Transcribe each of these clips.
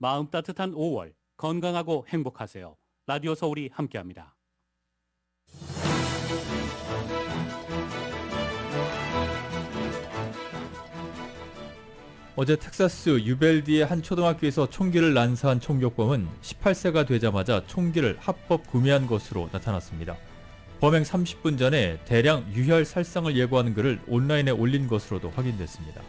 마음 따뜻한 5월, 건강하고 행복하세요. 라디오 서울이 함께합니다. 어제 텍사스 유벨디의 한 초등학교에서 총기를 난사한 총격범은 18세가 되자마자 총기를 합법 구매한 것으로 나타났습니다. 범행 30분 전에 대량 유혈 살상을 예고하는 글을 온라인에 올린 것으로도 확인됐습니다.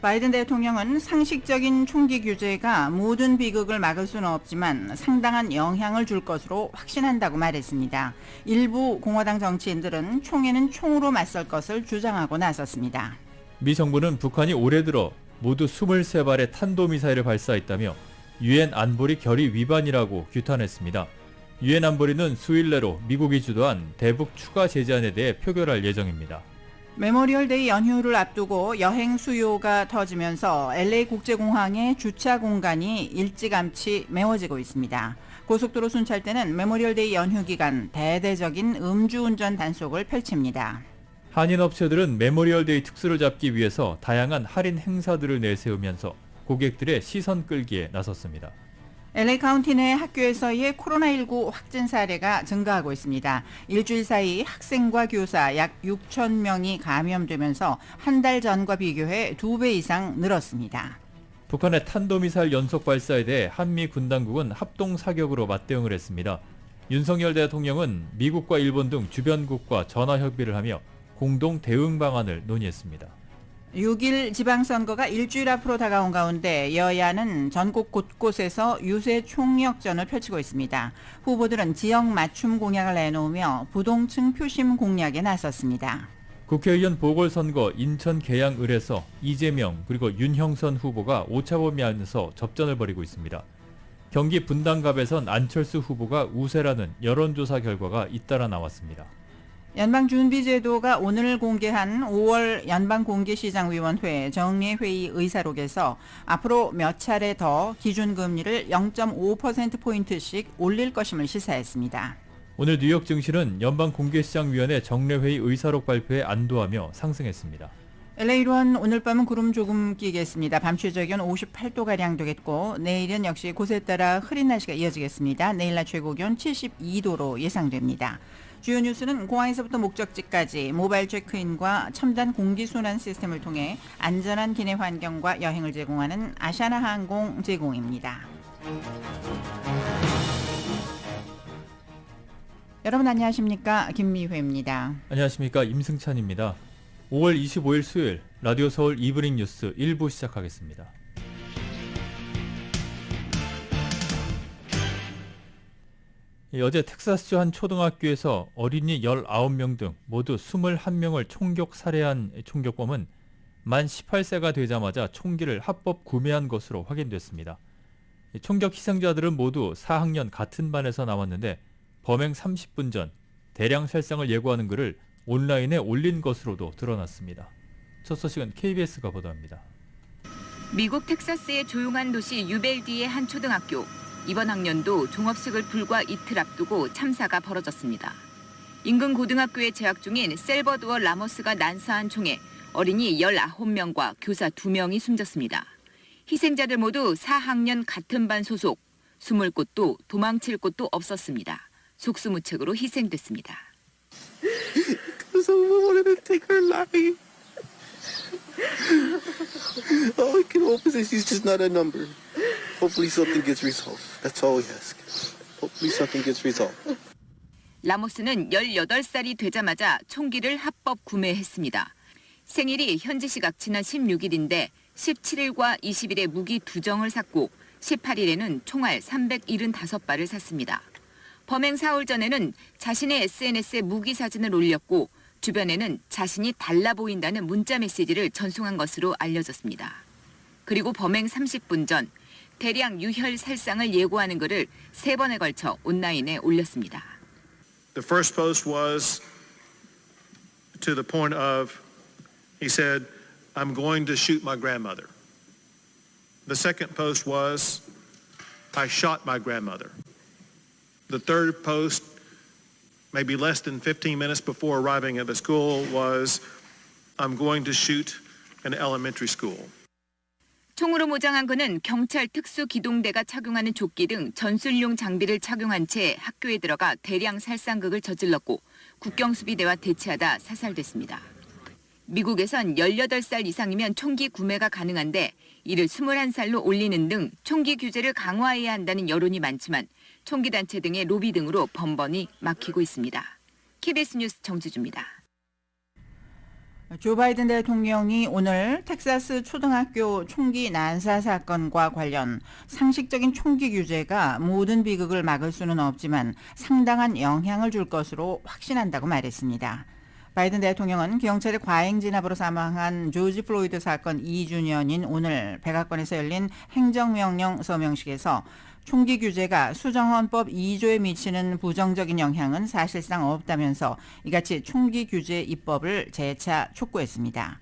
바이든 대통령은 상식적인 총기 규제가 모든 비극을 막을 수는 없지만 상당한 영향을 줄 것으로 확신한다고 말했습니다. 일부 공화당 정치인들은 총에는 총으로 맞설 것을 주장하고 나섰습니다. 미 정부는 북한이 올해 들어 모두 23발의 탄도미사일을 발사했다며 유엔 안보리 결의 위반이라고 규탄했습니다. 유엔 안보리는 수일 내로 미국이 주도한 대북 추가 제재안에 대해 표결할 예정입니다. 메모리얼데이 연휴를 앞두고 여행 수요가 터지면서 LA 국제공항의 주차 공간이 일찌감치 메워지고 있습니다. 고속도로 순찰대는 메모리얼데이 연휴 기간 대대적인 음주운전 단속을 펼칩니다. 한인 업체들은 메모리얼데이 특수를 잡기 위해서 다양한 할인 행사들을 내세우면서 고객들의 시선 끌기에 나섰습니다. LA 카운티 내 학교에서의 코로나19 확진 사례가 증가하고 있습니다. 일주일 사이 학생과 교사 약 6천 명이 감염되면서 한 달 전과 비교해 2배 이상 늘었습니다. 북한의 탄도미사일 연속 발사에 대해 한미 군당국은 합동 사격으로 맞대응을 했습니다. 윤석열 대통령은 미국과 일본 등 주변국과 전화 협의를 하며 공동 대응 방안을 논의했습니다. 6일 지방선거가 일주일 앞으로 다가온 가운데 여야는 전국 곳곳에서 유세 총력전을 펼치고 있습니다. 후보들은 지역 맞춤 공약을 내놓으며 부동층 표심 공략에 나섰습니다. 국회의원 보궐선거 인천 계양을에서 이재명 그리고 윤형선 후보가 오차범위안에서 접전을 벌이고 있습니다. 경기 분당갑에선 안철수 후보가 우세라는 여론조사 결과가 잇따라 나왔습니다. 연방준비제도가 오늘 공개한 5월 연방공개시장위원회 정례회의 의사록에서 앞으로 몇 차례 더 기준금리를 0.5%포인트씩 올릴 것임을 시사했습니다. 오늘 뉴욕 증시는 연방공개시장위원회 정례회의 의사록 발표에 안도하며 상승했습니다. LA로는 오늘 밤은 구름 조금 끼겠습니다. 밤 최저기온 58도가량 되겠고 내일은 역시 곳에 따라 흐린 날씨가 이어지겠습니다. 내일 낮 최고기온 72도로 예상됩니다. 주요 뉴스는 공항에서부터 목적지까지 모바일 체크인과 첨단 공기순환 시스템을 통해 안전한 기내 환경과 여행을 제공하는 아시아나 항공 제공입니다. 여러분 안녕하십니까? 김미회입니다. 안녕하십니까? 임승찬입니다. 5월 25일 수요일 라디오 서울 이브닝 뉴스 1부 시작하겠습니다. 어제 텍사스주 한 초등학교에서 어린이 19명 등 모두 21명을 총격 살해한 총격범은 만 18세가 되자마자 총기를 합법 구매한 것으로 확인됐습니다. 총격 희생자들은 모두 4학년 같은 반에서 나왔는데 범행 30분 전 대량 살상을 예고하는 글을 온라인에 올린 것으로도 드러났습니다. 첫 소식은 KBS가 보도합니다. 미국 텍사스의 조용한 도시 유벨디의 한 초등학교. 이번 학년도 종업식을 불과 이틀 앞두고 참사가 벌어졌습니다. 인근 고등학교에 재학 중인 셀버두어 라모스가 난사한 총에 어린이 19명과 교사 2명이 숨졌습니다. 희생자들 모두 4학년 같은 반 소속, 숨을 곳도 도망칠 곳도 없었습니다. 속수무책으로 희생됐습니다. Someone wanted to take her life. All we can hope is that she's just not a number. Hopefully something gets resolved. That's all we ask. Hopefully something gets resolved. 라모스는 18살이 되자마자 총기를 합법 구매했습니다. 생일이 현지 시각 지난 16일인데 17일과 20일에 무기 2정을 샀고 18일에는 총알 375발을 샀습니다. 범행 사흘 전에는 자신의 SNS에 무기 사진을 올렸고 주변에는 자신이 달라 보인다는 문자 메시지를 전송한 것으로 알려졌습니다. 그리고 범행 30분 전 대량 유혈 살상을 예고하는 글을 3번에 걸쳐 온라인에 올렸습니다. The first post was to the point of, he said, I'm going to shoot my grandmother. The second post was, I shot my grandmother. The third post, maybe less than 15 minutes before arriving at the school, was, I'm going to shoot an elementary school. 총으로 모장한 그는 경찰 특수기동대가 착용하는 조끼 등 전술용 장비를 착용한 채 학교에 들어가 대량 살상극을 저질렀고 국경수비대와 대치하다 사살됐습니다. 미국에선 18살 이상이면 총기 구매가 가능한데 이를 21살로 올리는 등 총기 규제를 강화해야 한다는 여론이 많지만 총기 단체 등의 로비 등으로 번번이 막히고 있습니다. KBS 뉴스 정주주입니다. 조 바이든 대통령이 오늘 텍사스 초등학교 총기 난사 사건과 관련 상식적인 총기 규제가 모든 비극을 막을 수는 없지만 상당한 영향을 줄 것으로 확신한다고 말했습니다. 바이든 대통령은 경찰의 과잉 진압으로 사망한 조지 플로이드 사건 2주년인 오늘 백악관에서 열린 행정명령 서명식에서 총기 규제가 수정헌법 2조에 미치는 부정적인 영향은 사실상 없다면서 이같이 총기 규제 입법을 재차 촉구했습니다.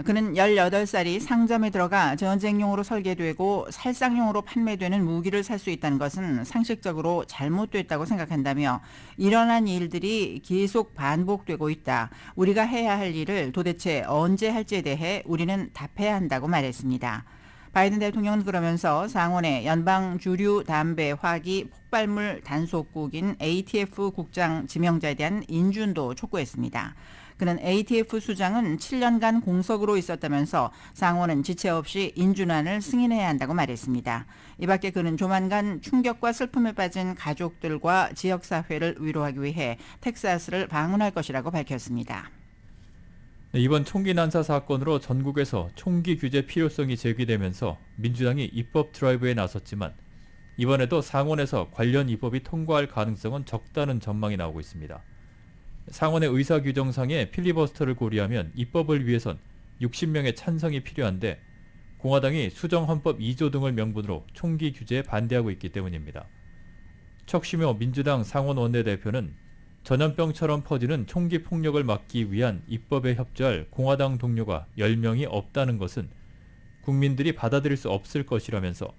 그는 18살이 상점에 들어가 전쟁용으로 설계되고 살상용으로 판매되는 무기를 살 수 있다는 것은 상식적으로 잘못됐다고 생각한다며 일어난 일들이 계속 반복되고 있다. 우리가 해야 할 일을 도대체 언제 할지에 대해 우리는 답해야 한다고 말했습니다. 바이든 대통령은 그러면서 상원의 연방 주류 담배 화기 폭발물 단속국인 ATF 국장 지명자에 대한 인준도 촉구했습니다. 그는 ATF 수장은 7년간 공석으로 있었다면서 상원은 지체 없이 인준안을 승인해야 한다고 말했습니다. 이 밖에 그는 조만간 충격과 슬픔에 빠진 가족들과 지역사회를 위로하기 위해 텍사스를 방문할 것이라고 밝혔습니다. 이번 총기 난사 사건으로 전국에서 총기 규제 필요성이 제기되면서 민주당이 입법 드라이브에 나섰지만 이번에도 상원에서 관련 입법이 통과할 가능성은 적다는 전망이 나오고 있습니다. 상원의 의사규정상의 필리버스터를 고려하면 입법을 위해선 60명의 찬성이 필요한데 공화당이 수정헌법 2조 등을 명분으로 총기 규제에 반대하고 있기 때문입니다. 척시묘 민주당 상원 원내대표는 전염병처럼 퍼지는 총기 폭력을 막기 위한 입법에 협조할 공화당 동료가 10명이 없다는 것은 국민들이 받아들일 수 없을 것이라면서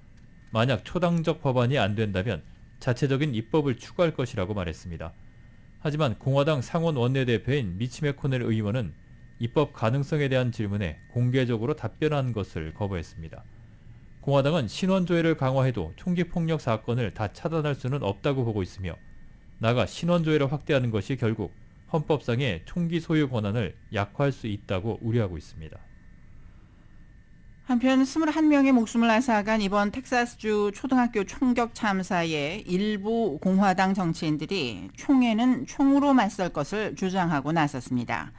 만약 초당적 법안이 안 된다면 자체적인 입법을 추구할 것이라고 말했습니다. 하지만 공화당 상원 원내대표인 미치 매코넬 의원은 입법 가능성에 대한 질문에 공개적으로 답변한 것을 거부했습니다. 공화당은 신원조회를 강화해도 총기 폭력 사건을 다 차단할 수는 없다고 보고 있으며 나아가 신원조회를 확대하는 것이 결국 헌법상의 총기 소유 권한을 약화할 수 있다고 우려하고 있습니다. 한편 21명의 목숨을 앗아간 이번 텍사스주 초등학교 총격 참사에 일부 공화당 정치인들이 총에는 총으로 맞설 것을 주장하고 나섰습니다.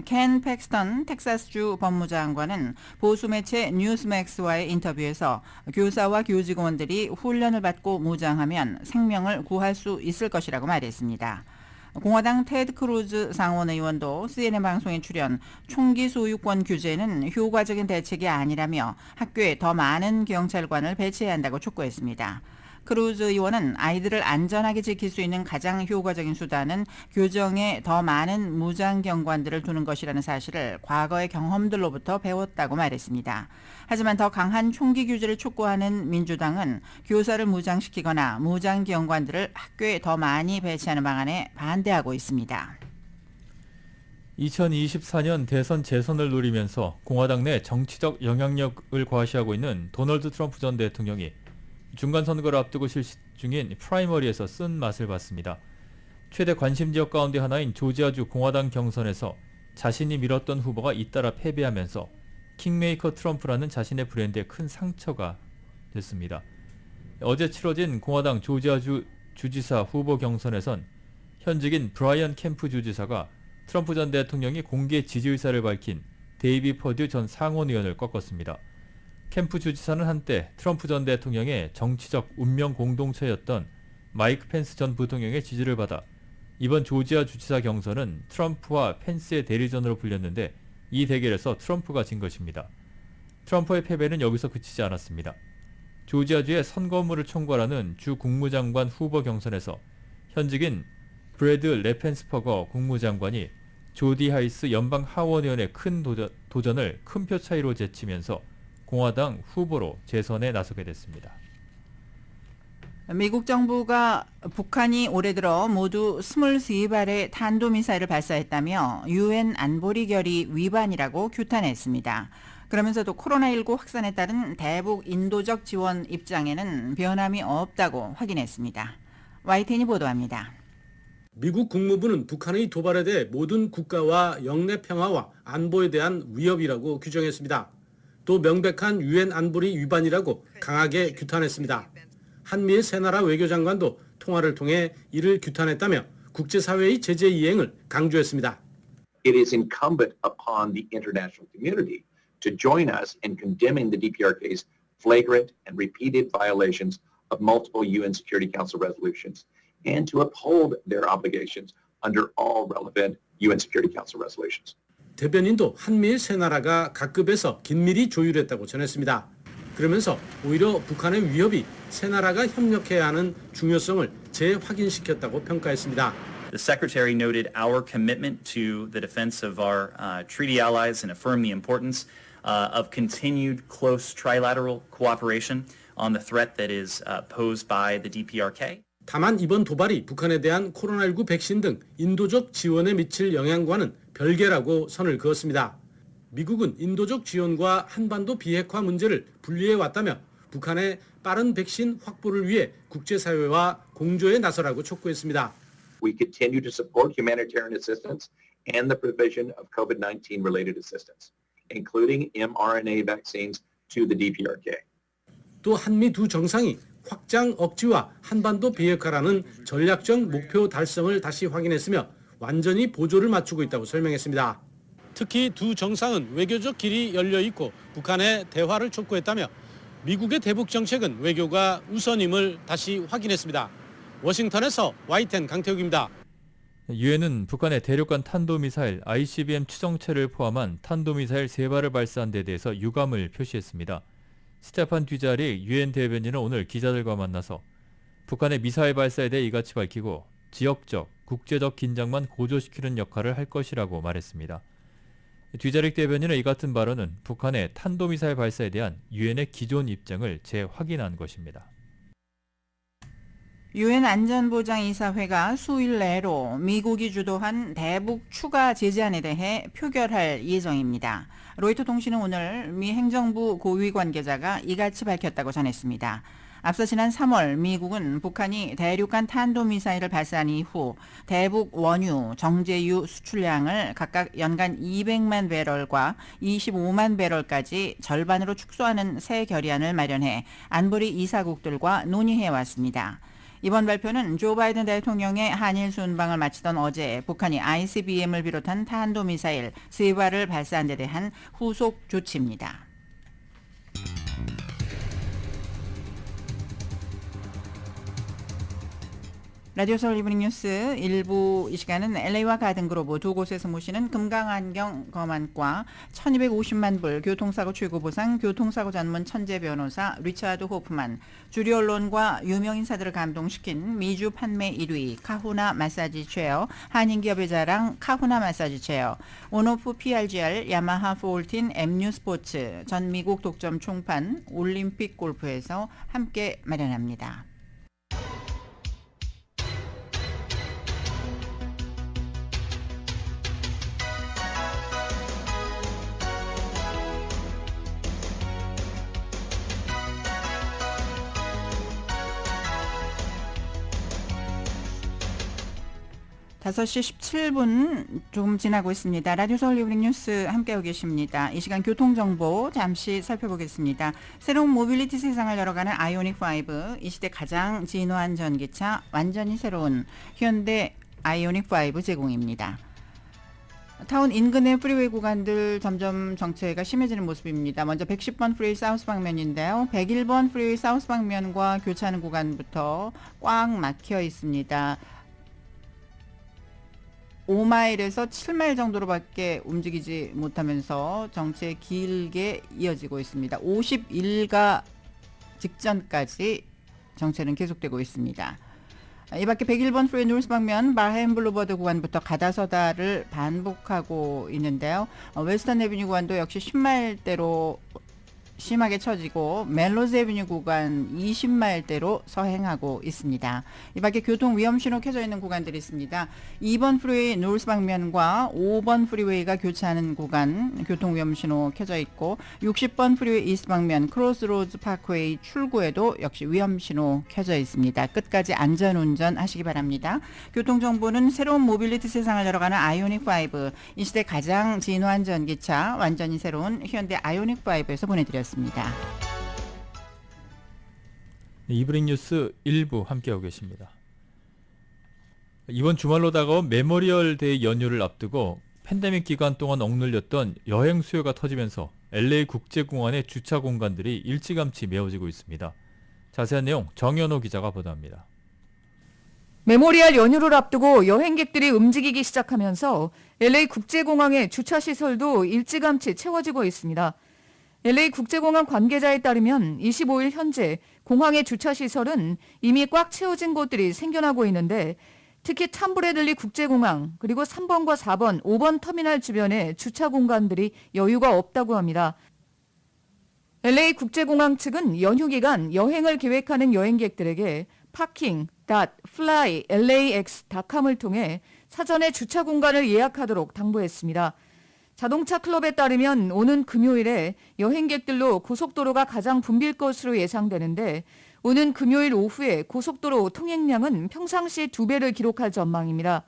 켄 팩스턴 텍사스주 법무장관은 보수 매체 뉴스맥스와의 인터뷰에서 교사와 교직원들이 훈련을 받고 무장하면 생명을 구할 수 있을 것이라고 말했습니다. 공화당 테드 크루즈 상원 의원도 CNN 방송에 출연 총기 소유권 규제는 효과적인 대책이 아니라며 학교에 더 많은 경찰관을 배치해야 한다고 촉구했습니다. 크루즈 의원은 아이들을 안전하게 지킬 수 있는 가장 효과적인 수단은 교정에 더 많은 무장 경관들을 두는 것이라는 사실을 과거의 경험들로부터 배웠다고 말했습니다. 하지만 더 강한 총기 규제를 촉구하는 민주당은 교사를 무장시키거나 무장 경관들을 학교에 더 많이 배치하는 방안에 반대하고 있습니다. 2024년 대선 재선을 노리면서 공화당 내 정치적 영향력을 과시하고 있는 도널드 트럼프 전 대통령이 중간선거를 앞두고 실시 중인 프라이머리에서 쓴 맛을 봤습니다. 최대 관심지역 가운데 하나인 조지아주 공화당 경선에서 자신이 밀었던 후보가 잇따라 패배하면서 킹메이커 트럼프라는 자신의 브랜드에 큰 상처가 됐습니다. 어제 치러진 공화당 조지아주 주지사 후보 경선에선 현직인 브라이언 캠프 주지사가 트럼프 전 대통령이 공개 지지 의사를 밝힌 데이비 퍼듀 전 상원 의원을 꺾었습니다. 캠프 주지사는 한때 트럼프 전 대통령의 정치적 운명 공동체였던 마이크 펜스 전 부통령의 지지를 받아 이번 조지아 주지사 경선은 트럼프와 펜스의 대리전으로 불렸는데 이 대결에서 트럼프가 진 것입니다. 트럼프의 패배는 여기서 그치지 않았습니다. 조지아주의 선거무를 총괄하는 주 국무장관 후보 경선에서 현직인 브래드 레펜스퍼거 국무장관이 조디 하이스 연방 하원의원의 큰 도전을 큰 표 차이로 제치면서 공화당 후보로 재선에 나서게 됐습니다. 미국 정부가 북한이 올해 들어 모두 23발의 탄도미사일을 발사했다며 유엔 안보리 결의 위반이라고 규탄했습니다. 그러면서도 코로나19 확산에 따른 대북 인도적 지원 입장에는 변함이 없다고 확인했습니다. YTN이 보도합니다. 미국 국무부는 북한의 도발에 대해 모든 국가와 영내 평화와 안보에 대한 위협이라고 규정했습니다. 또 명백한 유엔 안보리 위반이라고 강하게 규탄했습니다. 한미의 세 나라 외교장관도 통화를 통해 이를 규탄했다며 국제사회의 제재 이행을 강조했습니다. It is incumbent upon the international community to join us in condemning the DPRK's flagrant and repeated violations of multiple UN Security Council resolutions and to uphold their obligations under all relevant UN Security Council resolutions. 대변인도 한미의 세 나라가 각급에서 긴밀히 조율했다고 전했습니다. 그러면서 오히려 북한의 위협이 세 나라가 협력해야 하는 중요성을 재확인시켰다고 평가했습니다. The Secretary noted our commitment to the defense of our treaty allies and affirmed the importance of continued close trilateral cooperation on the threat that is posed by the DPRK. 다만 이번 도발이 북한에 대한 코로나19 백신 등 인도적 지원에 미칠 영향과는 별개라고 선을 그었습니다. 미국은 인도적 지원과 한반도 비핵화 문제를 분리해 왔다며 북한의 빠른 백신 확보를 위해 국제사회와 공조에 나서라고 촉구했습니다. We continue to support humanitarian assistance and the provision of COVID-19 related assistance, including mRNA vaccines to the DPRK. 또 한미 두 정상이 확장 억지와 한반도 비핵화라는 전략적 목표 달성을 다시 확인했으며 완전히 보조를 맞추고 있다고 설명했습니다. 특히 두 정상은 외교적 길이 열려 있고 북한의 대화를 촉구했다며 미국의 대북 정책은 외교가 우선임을 다시 확인했습니다. 워싱턴에서 YTN 강태욱입니다. 유엔은 북한의 대륙간 탄도미사일 ICBM 추정체를 포함한 탄도미사일 3발을 발사한 데 대해서 유감을 표시했습니다. 스테판 듀자릭 유엔 대변인은 오늘 기자들과 만나서 북한의 미사일 발사에 대해 이같이 밝히고 지역적, 국제적 긴장만 고조시키는 역할을 할 것이라고 말했습니다. 듀자릭 대변인의 이 같은 발언은 북한의 탄도미사일 발사에 대한 유엔의 기존 입장을 재확인한 것입니다. 유엔 안전보장이사회가 수일 내로 미국이 주도한 대북 추가 제재안에 대해 표결할 예정입니다. 로이터 통신은 오늘 미 행정부 고위 관계자가 이같이 밝혔다고 전했습니다. 앞서 지난 3월 미국은 북한이 대륙간 탄도미사일을 발사한 이후 대북 원유, 정제유 수출량을 각각 연간 200만 배럴과 25만 배럴까지 절반으로 축소하는 새 결의안을 마련해 안보리 이사국들과 논의해왔습니다. 이번 발표는 조 바이든 대통령의 한일 순방을 마치던 어제 북한이 ICBM을 비롯한 탄도미사일 3발을 발사한 데 대한 후속 조치입니다. 라디오 서울 이브닝 뉴스 1부 이 시간은 LA와 가든그로브 두 곳에서 모시는 금강안경 검안과 1250만 불 교통사고 최고보상 교통사고 전문 천재 변호사 리차드 호프만, 주류 언론과 유명 인사들을 감동시킨 미주 판매 1위 카후나 마사지 체어, 한인기업의 자랑 카후나 마사지 체어, 온오프 PRGR, 야마하 폴틴, MU 스포츠, 전 미국 독점 총판, 올림픽 골프에서 함께 마련합니다. 다섯 시 17분 조금 지나고 있습니다. 라디오 서울 이브닝 뉴스 함께하고 계십니다. 이 시간 교통정보 잠시 살펴보겠습니다. 새로운 모빌리티 세상을 열어가는 아이오닉5, 이 시대 가장 진화한 전기차, 완전히 새로운 현대 아이오닉5 제공입니다. 타운 인근의 프리웨이 구간들 점점 정체가 심해지는 모습입니다. 먼저 110번 프리웨이 사우스 방면인데요. 101번 프리웨이 사우스 방면과 교차하는 구간부터 꽉 막혀 있습니다. 5마일에서 7마일 정도로밖에 움직이지 못하면서 정체 길게 이어지고 있습니다. 51가 직전까지 정체는 계속되고 있습니다. 이 밖에 101번 프리웨이 노스 방면 바햄 블루버드 구간부터 가다서다를 반복하고 있는데요. 웨스턴 에비뉴 구간도 역시 10마일대로 심하게 처지고 멜로즈 애비뉴 구간 20마일대로 서행하고 있습니다. 이 밖에 교통 위험 신호 켜져 있는 구간들이 있습니다. 2번 프리웨이 노스 방면과 5번 프리웨이가 교차하는 구간 교통 위험 신호 켜져 있고 60번 프리웨이 이스트 방면 크로스로드 파크웨이 출구에도 역시 위험 신호 켜져 있습니다. 끝까지 안전 운전하시기 바랍니다. 교통 정보는 새로운 모빌리티 세상을 열어가는 아이오닉 5, 이 시대 가장 진화한 전기차 완전히 새로운 현대 아이오닉 5에서 보내드렸습니다. 네, 이브닝 뉴스 1부 함께하고 계십니다. 이번 주말로 다가온 메모리얼 데이 연휴를 앞두고 팬데믹 기간 동안 억눌렸던 여행 수요가 터지면서 LA 국제공항의 주차 공간들이 일찌감치 메워지고 있습니다. 자세한 내용 정현호 기자가 보도합니다. 메모리얼 연휴를 앞두고 여행객들이 움직이기 시작하면서 LA 국제공항의 주차시설도 일찌감치 채워지고 있습니다. LA 국제공항 관계자에 따르면 25일 현재 공항의 주차시설은 이미 꽉 채워진 곳들이 생겨나고 있는데 특히 탐브래들리 국제공항 그리고 3번과 4번, 5번 터미널 주변에 주차 공간들이 여유가 없다고 합니다. LA 국제공항 측은 연휴 기간 여행을 계획하는 여행객들에게 parking.flylax.com을 통해 사전에 주차 공간을 예약하도록 당부했습니다. 자동차 클럽에 따르면 오는 금요일에 여행객들로 고속도로가 가장 붐빌 것으로 예상되는데 오는 금요일 오후에 고속도로 통행량은 평상시 2배를 기록할 전망입니다.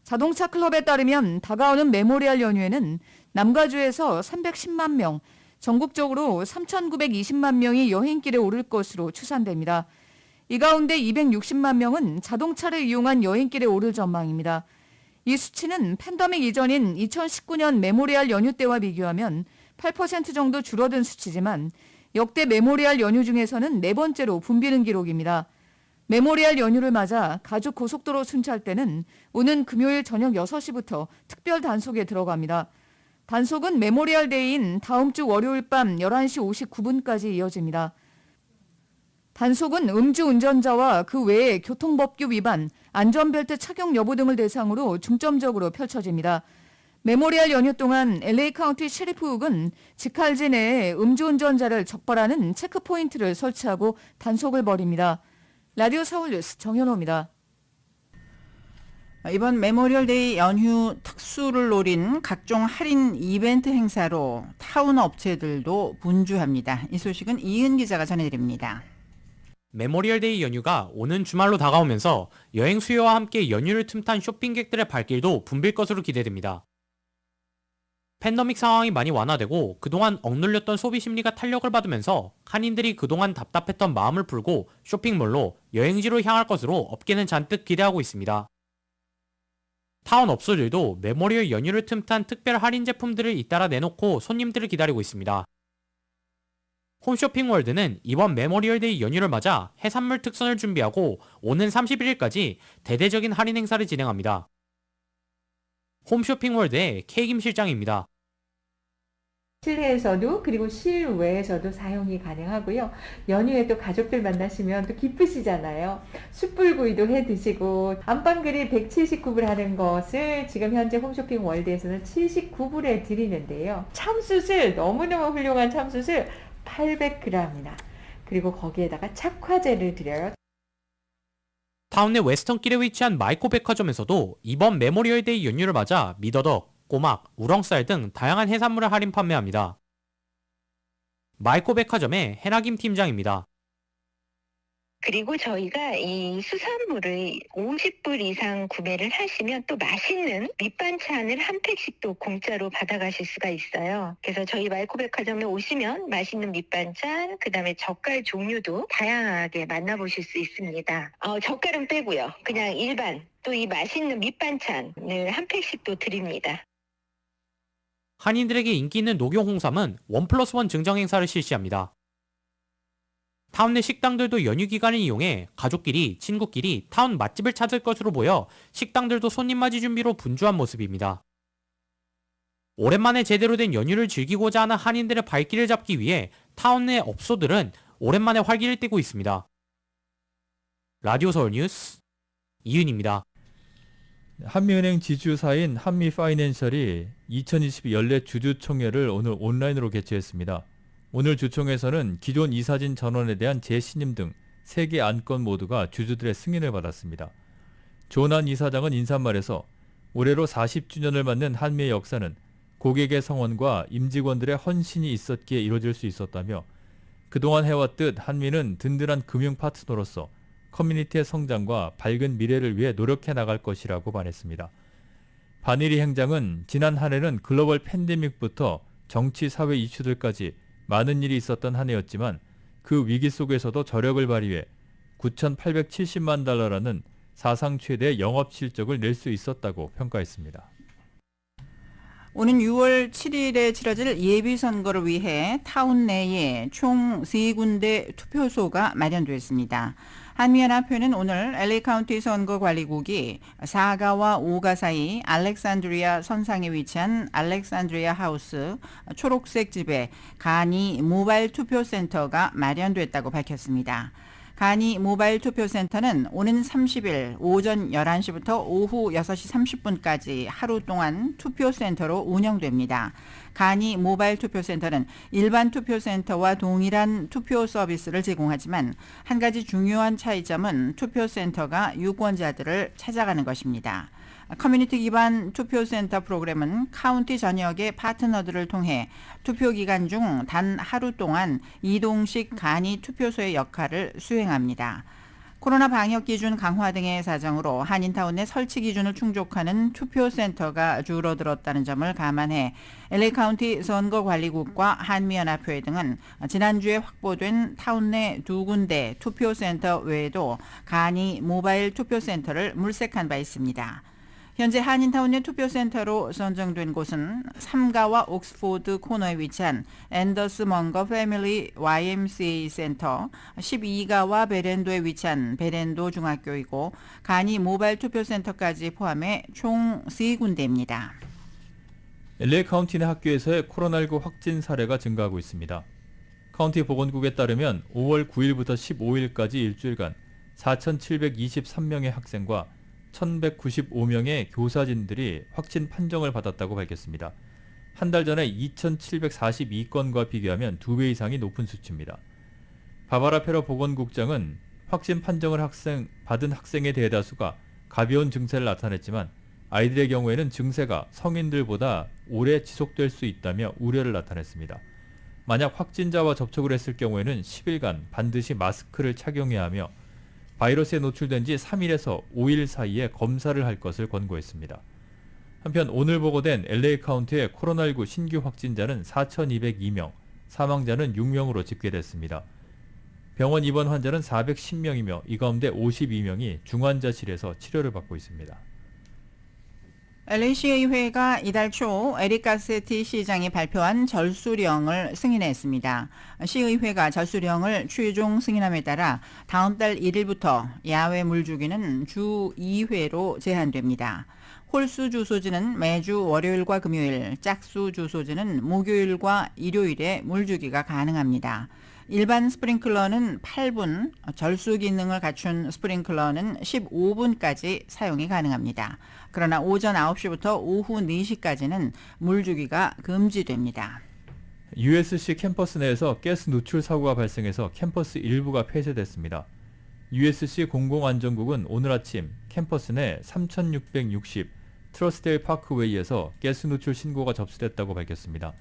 자동차 클럽에 따르면 다가오는 메모리얼 연휴에는 남가주에서 310만 명, 전국적으로 3,920만 명이 여행길에 오를 것으로 추산됩니다. 이 가운데 260만 명은 자동차를 이용한 여행길에 오를 전망입니다. 이 수치는 팬데믹 이전인 2019년 메모리얼 연휴 때와 비교하면 8% 정도 줄어든 수치지만 역대 메모리얼 연휴 중에서는 네 번째로 붐비는 기록입니다. 메모리얼 연휴를 맞아 가죽 고속도로 순찰대는 오는 금요일 저녁 6시부터 특별 단속에 들어갑니다. 단속은 메모리얼 데이인 다음 주 월요일 밤 11시 59분까지 이어집니다. 단속은 음주운전자와 그 외에 교통법규 위반, 안전벨트 착용 여부 등을 대상으로 중점적으로 펼쳐집니다. 메모리얼 연휴 동안 LA 카운티 셰리프국은 직할지 내에 음주운전자를 적발하는 체크포인트를 설치하고 단속을 벌입니다. 라디오 서울뉴스 정현호입니다. 이번 메모리얼데이 연휴 특수를 노린 각종 할인 이벤트 행사로 타운 업체들도 분주합니다. 이 소식은 이은 기자가 전해드립니다. 메모리얼데이 연휴가 오는 주말로 다가오면서 여행 수요와 함께 연휴를 틈탄 쇼핑객들의 발길도 붐빌 것으로 기대됩니다. 팬데믹 상황이 많이 완화되고 그동안 억눌렸던 소비 심리가 탄력을 받으면서 한인들이 그동안 답답했던 마음을 풀고 쇼핑몰로 여행지로 향할 것으로 업계는 잔뜩 기대하고 있습니다. 타운 업소들도 메모리얼 연휴를 틈탄 특별 할인 제품들을 잇따라 내놓고 손님들을 기다리고 있습니다. 홈쇼핑월드는 이번 메모리얼데이 연휴를 맞아 해산물 특선을 준비하고 오는 31일까지 대대적인 할인 행사를 진행합니다. 홈쇼핑월드의 K김 실장입니다. 실내에서도 그리고 실외에서도 사용이 가능하고요. 연휴에 또 가족들 만나시면 또 기쁘시잖아요. 숯불구이도 해 드시고 안방그릴 179불 하는 것을 지금 현재 홈쇼핑 월드에서는 79불에 드리는데요. 참숯을 너무너무 훌륭한 참숯을 800g이나 그리고 거기에다가 착화제를 드려요. 타운 내 웨스턴길에 위치한 마이코 백화점에서도 이번 메모리얼데이 연휴를 맞아 미더덕, 꼬막, 우렁쌀 등 다양한 해산물을 할인 판매합니다. 마이코 백화점의 해나김 팀장입니다. 그리고 저희가 이 수산물을 50불 이상 구매를 하시면 또 맛있는 밑반찬을 한 팩씩 또 공짜로 받아가실 수가 있어요. 그래서 저희 마이코 백화점에 오시면 맛있는 밑반찬, 그다음에 젓갈 종류도 다양하게 만나보실 수 있습니다. 젓갈은 빼고요. 그냥 일반 또 이 맛있는 밑반찬을 한 팩씩 또 드립니다. 한인들에게 인기 있는 녹용 홍삼은 1+1 증정 행사를 실시합니다. 타운 내 식당들도 연휴 기간을 이용해 가족끼리, 친구끼리 타운 맛집을 찾을 것으로 보여 식당들도 손님 맞이 준비로 분주한 모습입니다. 오랜만에 제대로 된 연휴를 즐기고자 하는 한인들의 발길을 잡기 위해 타운 내 업소들은 오랜만에 활기를 띠고 있습니다. 라디오 서울 뉴스 이윤입니다. 한미은행 지주사인 한미파이낸셜이 2022 연례 주주총회를 오늘 온라인으로 개최했습니다. 오늘 주총에서는 기존 이사진 전원에 대한 재신임 등 3개 안건 모두가 주주들의 승인을 받았습니다. 존한 이사장은 인사말에서 올해로 40주년을 맞는 한미의 역사는 고객의 성원과 임직원들의 헌신이 있었기에 이루어질 수 있었다며 그동안 해왔듯 한미는 든든한 금융 파트너로서 커뮤니티의 성장과 밝은 미래를 위해 노력해 나갈 것이라고 말했습니다. 바니리 행장은 지난 한 해는 글로벌 팬데믹부터 정치, 사회 이슈들까지 많은 일이 있었던 한 해였지만 그 위기 속에서도 저력을 발휘해 9,870만 달러라는 사상 최대의 영업 실적을 낼 수 있었다고 평가했습니다. 오는 6월 7일에 치러질 예비선거를 위해 타운 내에 총 3군데 투표소가 마련됐습니다. 한미연합회는 오늘 LA 카운티 선거관리국이 4가와 5가 사이 알렉산드리아 선상에 위치한 알렉산드리아 하우스 초록색 집에 간이 모바일 투표센터가 마련됐다고 밝혔습니다. 간이 모바일 투표센터는 오는 30일 오전 11시부터 오후 6시 30분까지 하루 동안 투표센터로 운영됩니다. 간이 모바일 투표센터는 일반 투표센터와 동일한 투표 서비스를 제공하지만 한 가지 중요한 차이점은 투표센터가 유권자들을 찾아가는 것입니다. 커뮤니티 기반 투표센터 프로그램은 카운티 전역의 파트너들을 통해 투표 기간 중 단 하루 동안 이동식 간이 투표소의 역할을 수행합니다. 코로나 방역 기준 강화 등의 사정으로 한인타운 내 설치 기준을 충족하는 투표센터가 줄어들었다는 점을 감안해 LA 카운티 선거관리국과 한미연합회 등은 지난주에 확보된 타운 내 2군데 투표센터 외에도 간이 모바일 투표센터를 물색한 바 있습니다. 현재 한인타운 내 투표센터로 선정된 곳은 3가와 옥스포드 코너에 위치한 앤더스 먼거 패밀리 YMCA 센터, 12가와 베렌도에 위치한 베렌도 중학교이고 간이 모바일 투표센터까지 포함해 총 3군데입니다. LA 카운티 내 학교에서의 코로나19 확진 사례가 증가하고 있습니다. 카운티 보건국에 따르면 5월 9일부터 15일까지 일주일간 4,723명의 학생과 1,195명의 교사진들이 확진 판정을 받았다고 밝혔습니다. 한 달 전에 2,742건과 비교하면 2배 이상이 높은 수치입니다. 바바라 페러 보건국장은 확진 판정을 받은 학생의 대다수가 가벼운 증세를 나타냈지만 아이들의 경우에는 증세가 성인들보다 오래 지속될 수 있다며 우려를 나타냈습니다. 만약 확진자와 접촉을 했을 경우에는 10일간 반드시 마스크를 착용해야 하며 바이러스에 노출된 지 3일에서 5일 사이에 검사를 할 것을 권고했습니다. 한편 오늘 보고된 LA 카운티의 코로나19 신규 확진자는 4,202명, 사망자는 6명으로 집계됐습니다. 병원 입원 환자는 410명이며 이 가운데 52명이 중환자실에서 치료를 받고 있습니다. LA 시의회가 이달 초 에릭 가세티 시장이 발표한 절수령을 승인했습니다. 시의회가 절수령을 최종 승인함에 따라 다음 달 1일부터 야외 물주기는 주 2회로 제한됩니다. 홀수 주소지는 매주 월요일과 금요일, 짝수 주소지는 목요일과 일요일에 물주기가 가능합니다. 일반 스프링클러는 8분, 절수 기능을 갖춘 스프링클러는 15분까지 사용이 가능합니다. 그러나 오전 9시부터 오후 4시까지는 물주기가 금지됩니다. USC 캠퍼스 내에서 가스 누출 사고가 발생해서 캠퍼스 일부가 폐쇄됐습니다. USC 공공안전국은 오늘 아침 캠퍼스 내 3660 트러스데일 파크웨이에서 가스 누출 신고가 접수됐다고 밝혔습니다.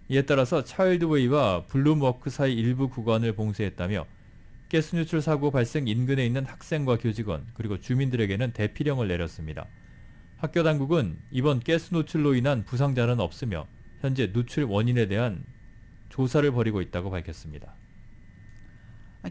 이에 따라서 차일드웨이와 블룸워크 사이 일부 구간을 봉쇄했다며 가스 누출 사고 발생 인근에 있는 학생과 교직원 그리고 주민들에게는 대피령을 내렸습니다. 학교 당국은 이번 가스 누출로 인한 부상자는 없으며 현재 누출 원인에 대한 조사를 벌이고 있다고 밝혔습니다.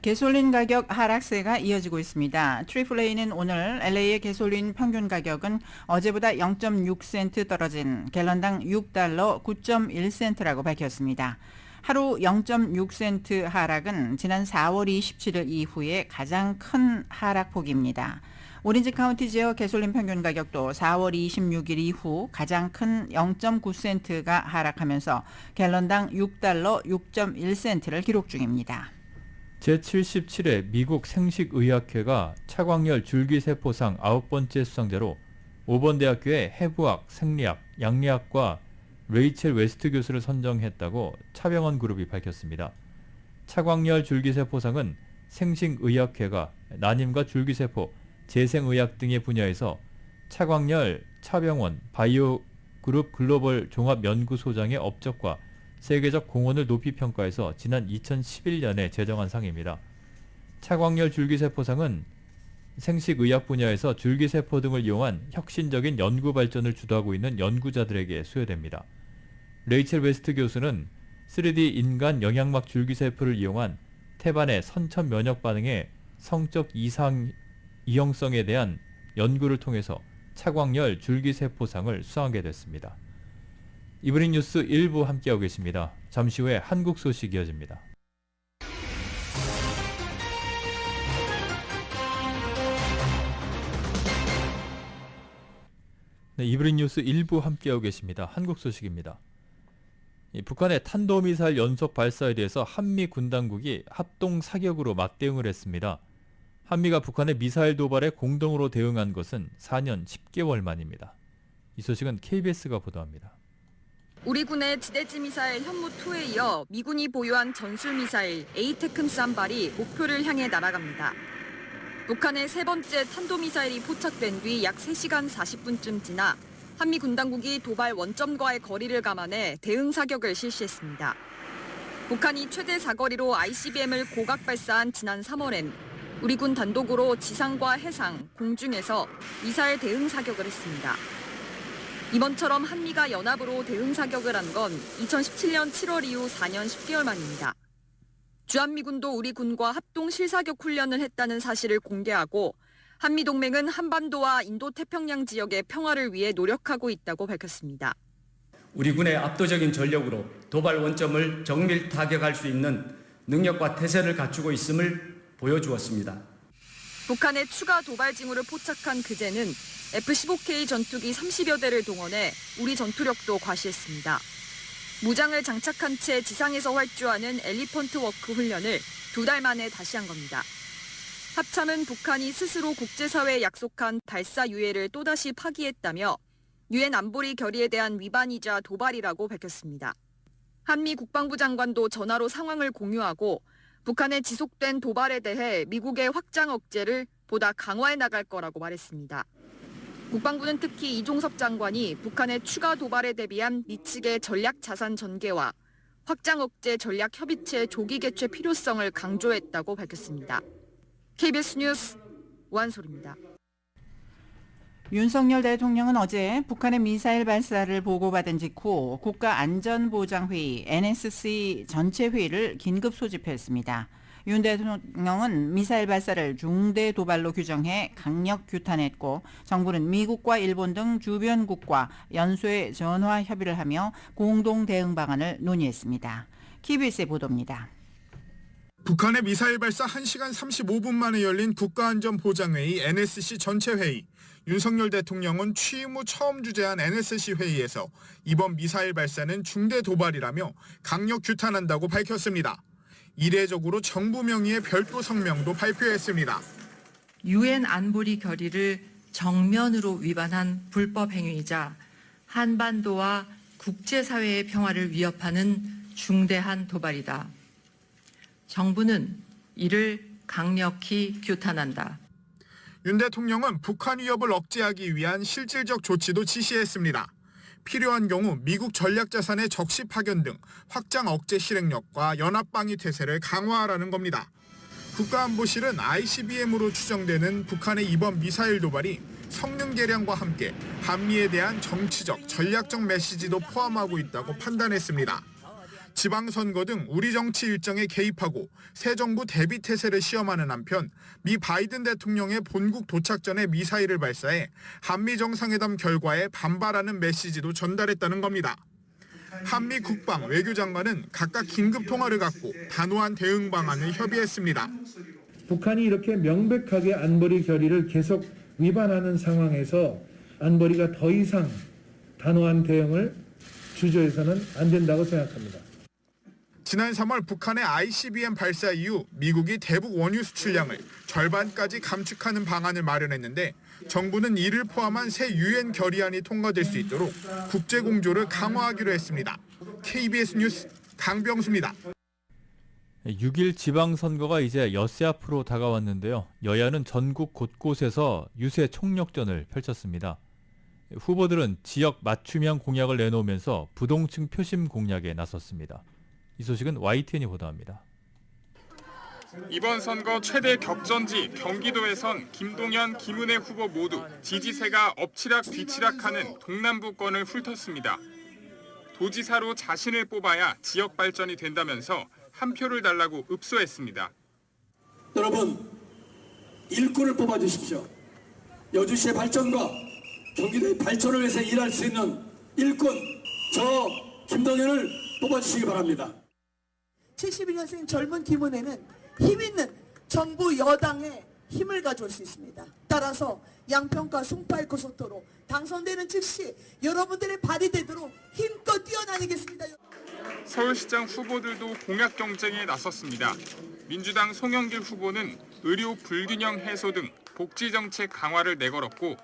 개솔린 가격 하락세가 이어지고 있습니다. 트리플A는 오늘 LA의 개솔린 평균 가격은 어제보다 0.6센트 떨어진 갤런당 6달러 9.1센트라고 밝혔습니다. 하루 0.6센트 하락은 지난 4월 27일 이후에 가장 큰 하락폭입니다. 오렌지 카운티 지역 개솔린 평균 가격도 4월 26일 이후 가장 큰 0.9센트가 하락하면서 갤런당 6달러 6.1센트를 기록 중입니다. 제77회 미국 생식의학회가 차광열 줄기세포상 9번째 수상자로 5번 대학교의 해부학, 생리학, 양리학과 레이첼 웨스트 교수를 선정했다고 차병원 그룹이 밝혔습니다. 차광열 줄기세포상은 생식의학회가 난임과 줄기세포, 재생의학 등의 분야에서 차광열, 차병원, 바이오그룹 글로벌 종합연구소장의 업적과 세계적 공헌을 높이 평가해서 지난 2011년에 제정한 상입니다. 차광열 줄기세포상은 생식의학 분야에서 줄기세포 등을 이용한 혁신적인 연구 발전을 주도하고 있는 연구자들에게 수여됩니다. 레이첼 웨스트 교수는 3D 인간 영양막 줄기세포를 이용한 태반의 선천 면역 반응의 성적 이형성에 대한 연구를 통해서 차광열 줄기세포상을 수상하게 됐습니다. 이브닝 뉴스 1부 함께하고 계십니다. 잠시 후에 한국 소식 이어집니다. 네, 이브닝 뉴스 1부 함께하고 계십니다. 한국 소식입니다. 북한의 탄도미사일 연속 발사에 대해서 한미 군당국이 합동 사격으로 맞대응을 했습니다. 한미가 북한의 미사일 도발에 공동으로 대응한 것은 4년 10개월 만입니다. 이 소식은 KBS가 보도합니다. 우리 군의 지대지 미사일 현무2에 이어 미군이 보유한 전술 미사일 에이테크스 한 발이 목표를 향해 날아갑니다. 북한의 세 번째 탄도미사일이 포착된 뒤 약 3시간 40분쯤 지나 한미 군당국이 도발 원점과의 거리를 감안해 대응 사격을 실시했습니다. 북한이 최대 사거리로 ICBM을 고각 발사한 지난 3월엔 우리 군 단독으로 지상과 해상, 공중에서 미사일 대응 사격을 했습니다. 이번처럼 한미가 연합으로 대응 사격을 한 건 2017년 7월 이후 4년 10개월 만입니다. 주한미군도 우리 군과 합동 실사격 훈련을 했다는 사실을 공개하고 한미동맹은 한반도와 인도태평양 지역의 평화를 위해 노력하고 있다고 밝혔습니다. 우리 군의 압도적인 전력으로 도발 원점을 정밀 타격할 수 있는 능력과 태세를 갖추고 있음을 보여주었습니다. 북한의 추가 도발 징후를 포착한 그제는 F-15K 전투기 30여 대를 동원해 우리 전투력도 과시했습니다. 무장을 장착한 채 지상에서 활주하는 엘리펀트 워크 훈련을 2달 만에 다시 한 겁니다. 합참은 북한이 스스로 국제사회에 약속한 발사 유예를 또다시 파기했다며 유엔 안보리 결의에 대한 위반이자 도발이라고 밝혔습니다. 한미 국방부 장관도 전화로 상황을 공유하고 북한의 지속된 도발에 대해 미국의 확장 억제를 보다 강화해 나갈 거라고 말했습니다. 국방부는 특히 이종섭 장관이 북한의 추가 도발에 대비한 미 측의 전략 자산 전개와 확장 억제 전략 협의체 조기 개최 필요성을 강조했다고 밝혔습니다. KBS 뉴스 오한솔입니다. 윤석열 대통령은 어제 북한의 미사일 발사를 보고받은 직후 국가안전보장회의 NSC 전체 회의를 긴급 소집했습니다. 윤 대통령은 미사일 발사를 중대 도발로 규정해 강력 규탄했고 정부는 미국과 일본 등 주변국과 연소에 전화 협의를 하며 공동 대응 방안을 논의했습니다. KBS의 보도입니다. 북한의 미사일 발사 1시간 35분 만에 열린 국가안전보장회의 NSC 전체 회의. 윤석열 대통령은 취임 후 처음 주재한 NSC 회의에서 이번 미사일 발사는 중대 도발이라며 강력 규탄한다고 밝혔습니다. 이례적으로 정부 명의의 별도 성명도 발표했습니다. 유엔 안보리 결의를 정면으로 위반한 불법 행위이자 한반도와 국제사회의 평화를 위협하는 중대한 도발이다. 정부는 이를 강력히 규탄한다. 윤 대통령은 북한 위협을 억제하기 위한 실질적 조치도 지시했습니다. 필요한 경우 미국 전략자산의 적시 파견 등 확장 억제 실행력과 연합방위 태세를 강화하라는 겁니다. 국가안보실은 ICBM으로 추정되는 북한의 이번 미사일 도발이 성능 개량과 함께 한미에 대한 정치적, 전략적 메시지도 포함하고 있다고 판단했습니다. 지방선거 등 우리 정치 일정에 개입하고 새 정부 대비 태세를 시험하는 한편 미 바이든 대통령의 본국 도착 전에 미사일을 발사해 한미 정상회담 결과에 반발하는 메시지도 전달했다는 겁니다. 한미 국방, 외교장관은 각각 긴급 통화를 갖고 단호한 대응 방안을 협의했습니다. 북한이 이렇게 명백하게 안보리 결의를 계속 위반하는 상황에서 안보리가 더 이상 단호한 대응을 주저해서는 안 된다고 생각합니다. 지난 3월 북한의 ICBM 발사 이후 미국이 대북 원유 수출량을 절반까지 감축하는 방안을 마련했는데 정부는 이를 포함한 새 유엔 결의안이 통과될 수 있도록 국제 공조를 강화하기로 했습니다. KBS 뉴스 강병수입니다. 6일 지방선거가 이제 엿새 앞으로 다가왔는데요. 여야는 전국 곳곳에서 유세 총력전을 펼쳤습니다. 후보들은 지역 맞춤형 공약을 내놓으면서 부동층 표심 공략에 나섰습니다. 이 소식은 YTN이 보도합니다. 이번 선거 최대 격전지 경기도에선 김동연, 김은혜 후보 모두 지지세가 엎치락 뒤치락하는 동남부권을 훑었습니다. 도지사로 자신을 뽑아야 지역 발전이 된다면서 한 표를 달라고 읍소했습니다. 여러분, 일꾼을 뽑아주십시오. 여주시의 발전과 경기도의 발전을 위해서 일할 수 있는 일꾼, 저 김동연을 뽑아주시기 바랍니다. 71년생 젊은 김은혜는 힘 있는 정부 여당의 힘을 가져올 수 있습니다. 따라서 양평과 숭파의 고속도로 당선되는 즉시 여러분들의 발이 되도록 힘껏 뛰어다니겠습니다. 서울시장 후보들도 공약 경쟁에 나섰습니다. 민주당 송영길 후보는 의료 불균형 해소 등 복지 정책 강화를 내걸었고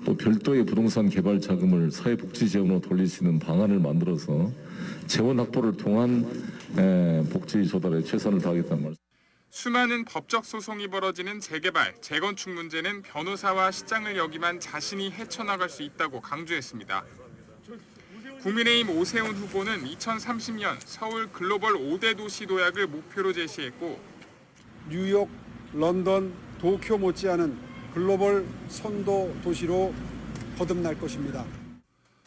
또 별도의 부동산 개발 자금을 사회복지 재원으로 돌릴 수 있는 방안을 만들어서 재원 확보를 통한 복지 조달에 최선을 다하겠다는 말씀. 수많은 법적 소송이 벌어지는 재개발, 재건축 문제는 변호사와 시장을 역임한 자신이 헤쳐나갈 수 있다고 강조했습니다. 국민의힘 오세훈 후보는 2030년 서울 글로벌 5대 도시 도약을 목표로 제시했고 뉴욕, 런던, 도쿄 못지않은 글로벌 선도 도시로 거듭날 것입니다.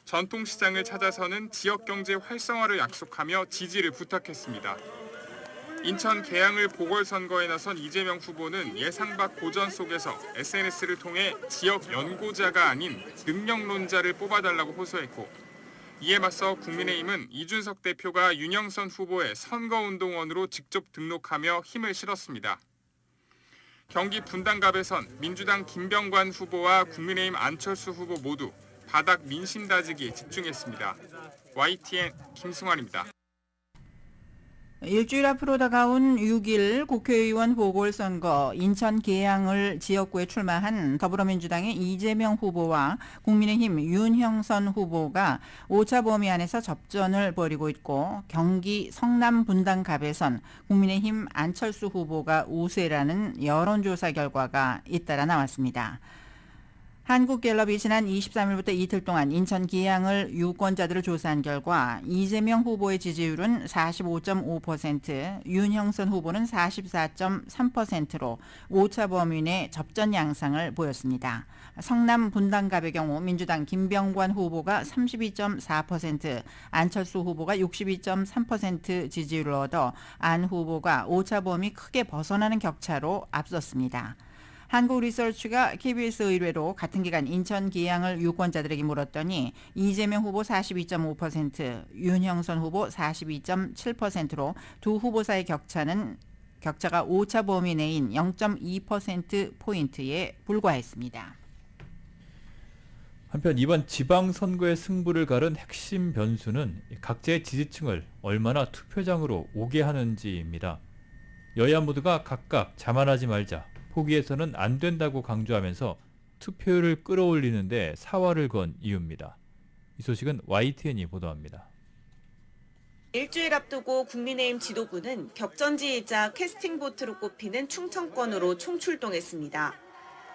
전통시장을 찾아서는 지역 경제 활성화를 약속하며 지지를 부탁했습니다. 인천 계양을 보궐선거에 나선 이재명 후보는 예상 밖 고전 속에서 SNS를 통해 지역 연고자가 아닌 능력론자를 뽑아달라고 호소했고 이에 맞서 국민의힘은 이준석 대표가 윤영선 후보의 선거운동원으로 직접 등록하며 힘을 실었습니다. 경기 분당갑에선 민주당 김병관 후보와 국민의힘 안철수 후보 모두 바닥 민심 다지기에 집중했습니다. YTN 김승환입니다. 일주일 앞으로 다가온 6일 국회의원 보궐선거 인천 계양을 지역구에 출마한 더불어민주당의 이재명 후보와 국민의힘 윤형선 후보가 5차 범위 안에서 접전을 벌이고 있고 경기 성남 분당갑에선 국민의힘 안철수 후보가 우세라는 여론조사 결과가 잇따라 나왔습니다. 한국갤럽이 지난 23일부터 이틀 동안 인천 계양을 유권자들을 조사한 결과 이재명 후보의 지지율은 45.5%, 윤형선 후보는 44.3%로 5차 범위 내 접전 양상을 보였습니다. 성남 분당갑의 경우 민주당 김병관 후보가 32.4%, 안철수 후보가 62.3% 지지율을 얻어 안 후보가 5차 범위 크게 벗어나는 격차로 앞섰습니다. 한국리서치가 KBS 의뢰로 같은 기간 인천 계양을 유권자들에게 물었더니 이재명 후보 42.5%, 윤형선 후보 42.7%로 두 후보 사이 격차가 5차 범위 내인 0.2%포인트에 불과했습니다. 한편 이번 지방선거의 승부를 가른 핵심 변수는 각자의 지지층을 얼마나 투표장으로 오게 하는지입니다. 여야 모두가 각각 자만하지 말자, 포기해서는 안 된다고 강조하면서 투표율을 끌어올리는데 사활을 건 이유입니다. 이 소식은 YTN이 보도합니다. 일주일 앞두고 국민의힘 지도부는 격전지이자 캐스팅보트로 꼽히는 충청권으로 총출동했습니다.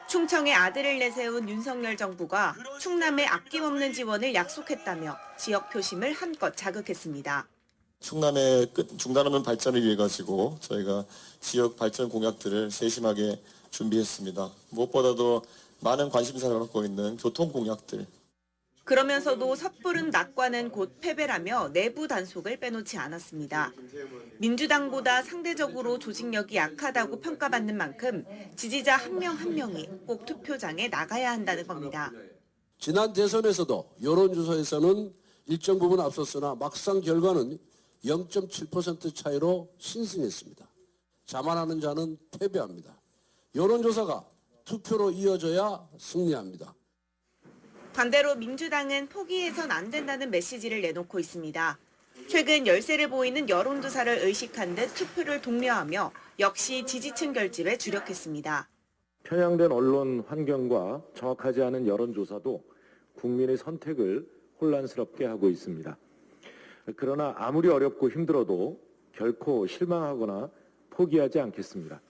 충청의 아들을 내세운 윤석열 정부가 충남에 아낌없는 지원을 약속했다며 지역 표심을 한껏 자극했습니다. 충남의 중단 없는 발전을 위해 가지고 저희가 지역 발전 공약들을 세심하게 준비했습니다. 무엇보다도 많은 관심사를 갖고 있는 교통 공약들. 그러면서도 섣부른 낙관은 곧 패배라며 내부 단속을 빼놓지 않았습니다. 민주당보다 상대적으로 조직력이 약하다고 평가받는 만큼 지지자 한 명 한 명이 꼭 투표장에 나가야 한다는 겁니다. 지난 대선에서도 여론조사에서는 일정 부분 앞섰으나 막상 결과는 0.7% 차이로 신승했습니다. 자만하는 자는 패배합니다. 여론조사가 투표로 이어져야 승리합니다. 반대로 민주당은 포기해선 안 된다는 메시지를 내놓고 있습니다. 최근 열세를 보이는 여론조사를 의식한 듯 투표를 독려하며 역시 지지층 결집에 주력했습니다. 편향된 언론 환경과 정확하지 않은 여론조사도 국민의 선택을 혼란스럽게 하고 있습니다. 그러나 아무리 어렵고 힘들어도 결코 실망하거나 포기하지 않겠습니다.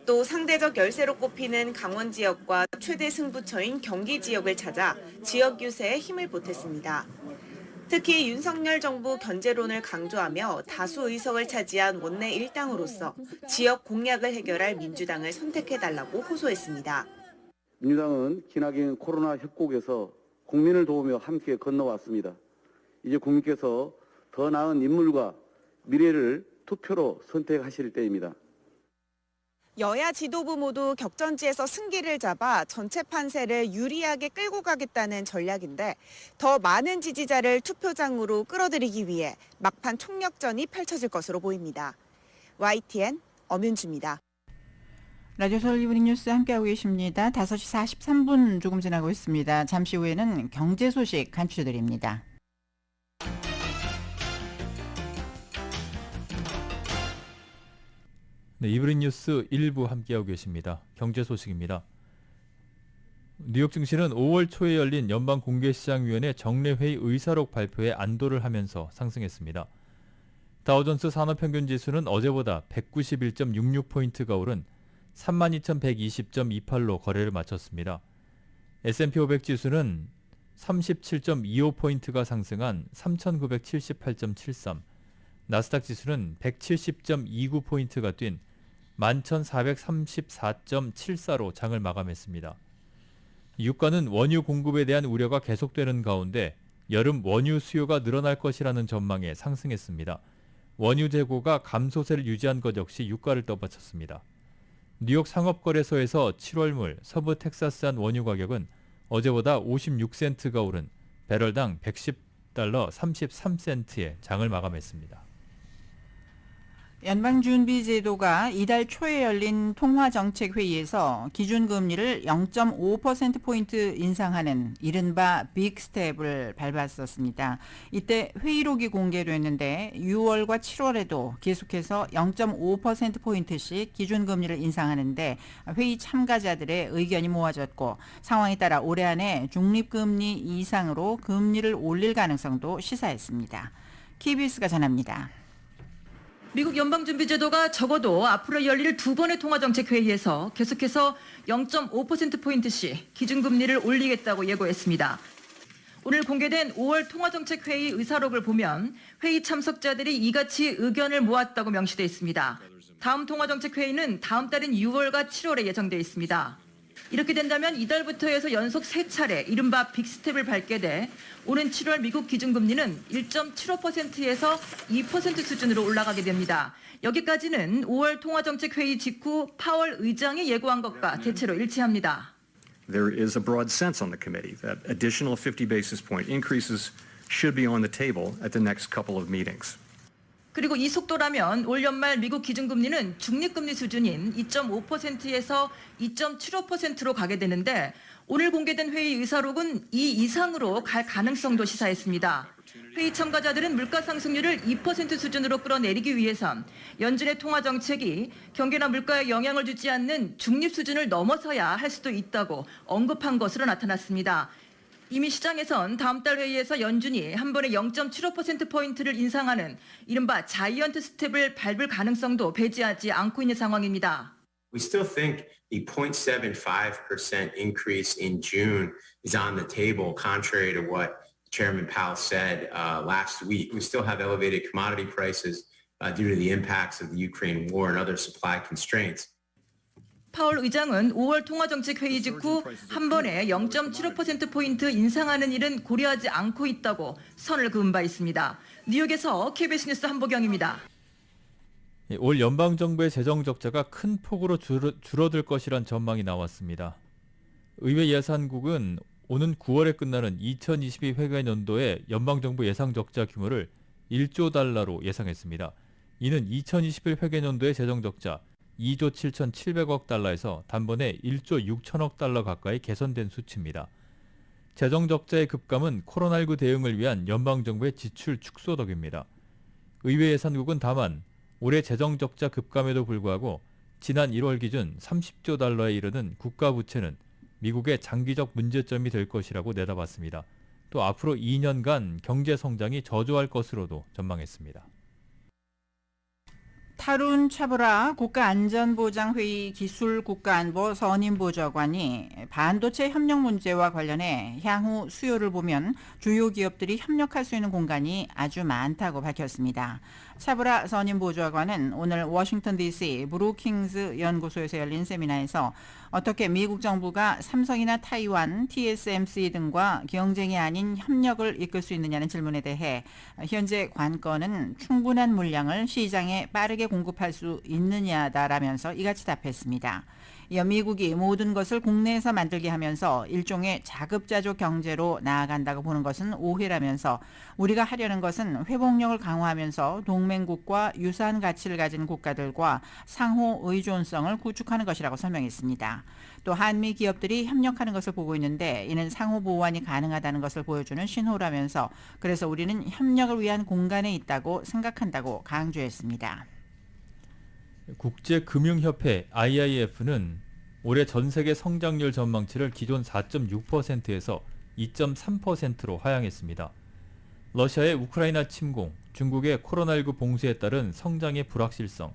또 상대적 열세로 꼽히는 강원 지역과 최대 승부처인 경기 지역을 찾아 지역 유세에 힘을 보탰습니다. 특히 윤석열 정부 견제론을 강조하며 다수 의석을 차지한 원내 일당으로서 지역 공약을 해결할 민주당을 선택해달라고 호소했습니다. 민주당은 기나긴 코로나 협곡에서 국민을 도우며 함께 건너왔습니다. 이제 국민께서 더 나은 인물과 미래를 투표로 선택하실 때입니다. 여야 지도부 모두 격전지에서 승기를 잡아 전체 판세를 유리하게 끌고 가겠다는 전략인데 더 많은 지지자를 투표장으로 끌어들이기 위해 막판 총력전이 펼쳐질 것으로 보입니다. YTN 엄윤주입니다. 라디오 서울 이브닝 뉴스 함께하고 계십니다. 5시 43분 조금 지나고 있습니다. 잠시 후에는 경제 소식 간추려드립니다. 네, 이브닝 뉴스 1부 함께하고 계십니다. 경제 소식입니다. 뉴욕 증시는 5월 초에 열린 연방공개시장위원회 정례회의 의사록 발표에 안도를 하면서 상승했습니다. 다우존스 산업평균지수는 어제보다 191.66포인트가 오른 32,120.28로 거래를 마쳤습니다. S&P 500 지수는 37.25포인트가 상승한 3,978.73, 나스닥 지수는 170.29포인트가 뛴 11,434.74로 장을 마감했습니다. 유가는 원유 공급에 대한 우려가 계속되는 가운데 여름 원유 수요가 늘어날 것이라는 전망에 상승했습니다. 원유 재고가 감소세를 유지한 것 역시 유가를 떠받쳤습니다. 뉴욕 상업거래소에서 7월물 서부 텍사스산 원유 가격은 어제보다 56센트가 오른 배럴당 110달러 33센트에 장을 마감했습니다. 연방준비제도가 이달 초에 열린 통화정책회의에서 기준금리를 0.5%포인트 인상하는 이른바 빅스텝을 밟았었습니다. 이때 회의록이 공개됐는데 6월과 7월에도 계속해서 0.5%포인트씩 기준금리를 인상하는데 회의 참가자들의 의견이 모아졌고 상황에 따라 올해 안에 중립금리 이상으로 금리를 올릴 가능성도 시사했습니다. KBS가 전합니다. 미국 연방준비제도가 적어도 앞으로 열릴 두 번의 통화정책회의에서 계속해서 0.5%포인트씩 기준금리를 올리겠다고 예고했습니다. 오늘 공개된 5월 통화정책회의 의사록을 보면 회의 참석자들이 이같이 의견을 모았다고 명시돼 있습니다. 다음 통화정책회의는 다음 달인 6월과 7월에 예정돼 있습니다. 이렇게 된다면 이달부터 해서 연속 3차례 이른바 빅스텝을 밟게 돼 오는 7월 미국 기준금리는 1.75%에서 2% 수준으로 올라가게 됩니다. 여기까지는 5월 통화정책회의 직후 파월 의장이 예고한 것과 대체로 일치합니다. There is a broad sense on the committee that additional 50 basis point increases should be on the table at the next couple of meetings. 그리고 이 속도라면 올 연말 미국 기준금리는 중립금리 수준인 2.5%에서 2.75%로 가게 되는데 오늘 공개된 회의 의사록은 이 이상으로 갈 가능성도 시사했습니다. 회의 참가자들은 물가 상승률을 2% 수준으로 끌어내리기 위해선 연준의 통화 정책이 경기나 물가에 영향을 주지 않는 중립 수준을 넘어서야 할 수도 있다고 언급한 것으로 나타났습니다. 이미 시장에선 다음 달 회의에서 연준이 한 번에 0.75%포인트를 인상하는 이른바 자이언트 스텝을 밟을 가능성도 배제하지 않고 있는 상황입니다. We still think the 0.75% increase in June is on the table, contrary to what Chairman Powell said last week. We still have elevated commodity prices due to the impacts of the Ukraine war and other supply constraints. 파월 의장은 5월 통화정책회의 직후 한 번에 0.75%포인트 인상하는 일은 고려하지 않고 있다고 선을 그은 바 있습니다. 뉴욕에서 KBS 뉴스 한보경입니다. 올 연방정부의 재정 적자가 큰 폭으로 줄어들 것이란 전망이 나왔습니다. 의회 예산국은 오는 9월에 끝나는 2022 회계연도의 연방정부 예상 적자 규모를 1조 달러로 예상했습니다. 이는 2021 회계연도의 재정 적자 2조 7,700억 달러에서 단번에 1조 6천억 달러 가까이 개선된 수치입니다. 재정 적자의 급감은 코로나19 대응을 위한 연방정부의 지출 축소 덕입니다. 의회 예산국은 다만 올해 재정 적자 급감에도 불구하고 지난 1월 기준 30조 달러에 이르는 국가 부채는 미국의 장기적 문제점이 될 것이라고 내다봤습니다. 또 앞으로 2년간 경제 성장이 저조할 것으로도 전망했습니다. 타룬 차브라 국가안전보장회의 기술국가안보 선임보좌관이 반도체 협력 문제와 관련해 향후 수요를 보면 주요 기업들이 협력할 수 있는 공간이 아주 많다고 밝혔습니다. 차브라 선임보좌관은 오늘 워싱턴 DC 브루킹스 연구소에서 열린 세미나에서 어떻게 미국 정부가 삼성이나 타이완, TSMC 등과 경쟁이 아닌 협력을 이끌 수 있느냐는 질문에 대해 현재 관건은 충분한 물량을 시장에 빠르게 공급할 수 있느냐다라면서 이같이 답했습니다. 이어 미국이 모든 것을 국내에서 만들게 하면서 일종의 자급자족 경제로 나아간다고 보는 것은 오해라면서 우리가 하려는 것은 회복력을 강화하면서 동맹국과 유사한 가치를 가진 국가들과 상호 의존성을 구축하는 것이라고 설명했습니다. 또 한미 기업들이 협력하는 것을 보고 있는데 이는 상호 보완이 가능하다는 것을 보여주는 신호라면서 그래서 우리는 협력을 위한 공간에 있다고 생각한다고 강조했습니다. 국제금융협회 IIF는 올해 전 세계 성장률 전망치를 기존 4.6%에서 2.3%로 하향했습니다. 러시아의 우크라이나 침공, 중국의 코로나19 봉쇄에 따른 성장의 불확실성,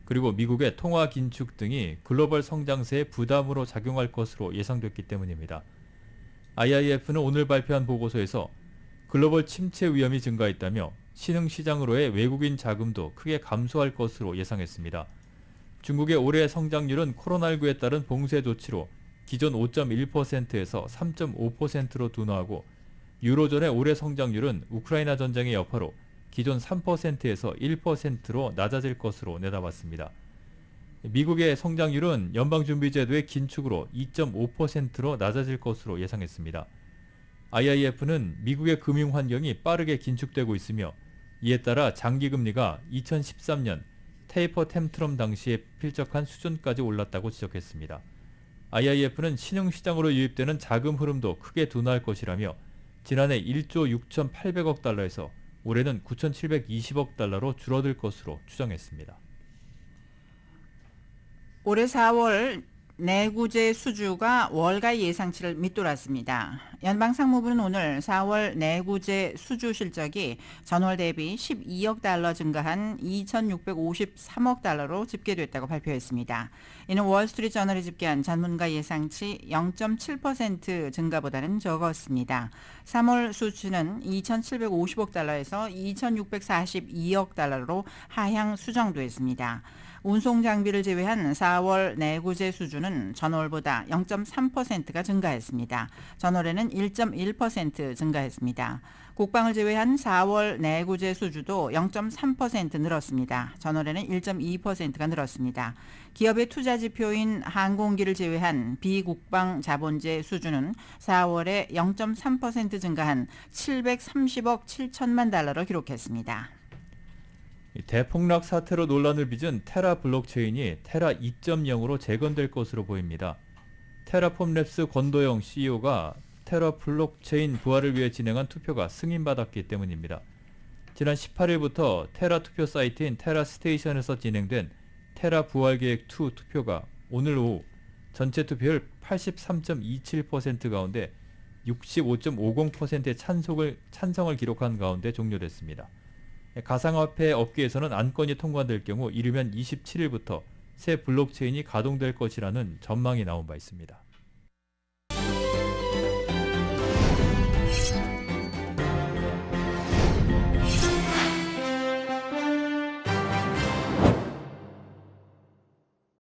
그리고 미국의 통화 긴축 등이 글로벌 성장세에 부담으로 작용할 것으로 예상됐기 때문입니다. IIF는 오늘 발표한 보고서에서 글로벌 침체 위험이 증가했다며 신흥시장으로의 외국인 자금도 크게 감소할 것으로 예상했습니다. 중국의 올해 성장률은 코로나19에 따른 봉쇄 조치로 기존 5.1%에서 3.5%로 둔화하고 유로존의 올해 성장률은 우크라이나 전쟁의 여파로 기존 3%에서 1%로 낮아질 것으로 내다봤습니다. 미국의 성장률은 연방준비제도의 긴축으로 2.5%로 낮아질 것으로 예상했습니다. IIF는 미국의 금융 환경이 빠르게 긴축되고 있으며 이에 따라 장기금리가 2013년 테이퍼 템트럼 당시에 필적한 수준까지 올랐다고 지적했습니다. IIF는 신흥시장으로 유입되는 자금 흐름도 크게 둔화할 것이라며 지난해 1조 6,800억 달러에서 올해는 9,720억 달러로 줄어들 것으로 추정했습니다. 올해 4월 내구재 수주가 월가 예상치를 밑돌았습니다. 연방상무부는 오늘 4월 내구재 수주 실적이 전월 대비 12억 달러 증가한 2,653억 달러로 집계됐다고 발표했습니다. 이는 월스트리트저널이 집계한 전문가 예상치 0.7% 증가보다는 적었습니다. 3월 수치는 2,750억 달러에서 2,642억 달러로 하향 수정됐습니다. 운송 장비를 제외한 4월 내구재 수주는 전월보다 0.3%가 증가했습니다. 전월에는 1.1% 증가했습니다. 국방을 제외한 4월 내구재 수주도 0.3% 늘었습니다. 전월에는 1.2%가 늘었습니다. 기업의 투자 지표인 항공기를 제외한 비국방 자본재 수주는 4월에 0.3% 증가한 730억 7천만 달러를 기록했습니다. 대폭락 사태로 논란을 빚은 테라 블록체인이 테라 2.0으로 재건될 것으로 보입니다. 테라폼랩스 권도영 CEO가 테라 블록체인 부활을 위해 진행한 투표가 승인받았기 때문입니다. 지난 18일부터 테라 투표 사이트인 테라 스테이션에서 진행된 테라 부활계획 2 투표가 오늘 오후 전체 투표율 83.27% 가운데 65.50%의 찬성을 기록한 가운데 종료됐습니다. 가상화폐 업계에서는 안건이 통과될 경우 이르면 27일부터 새 블록체인이 가동될 것이라는 전망이 나온 바 있습니다.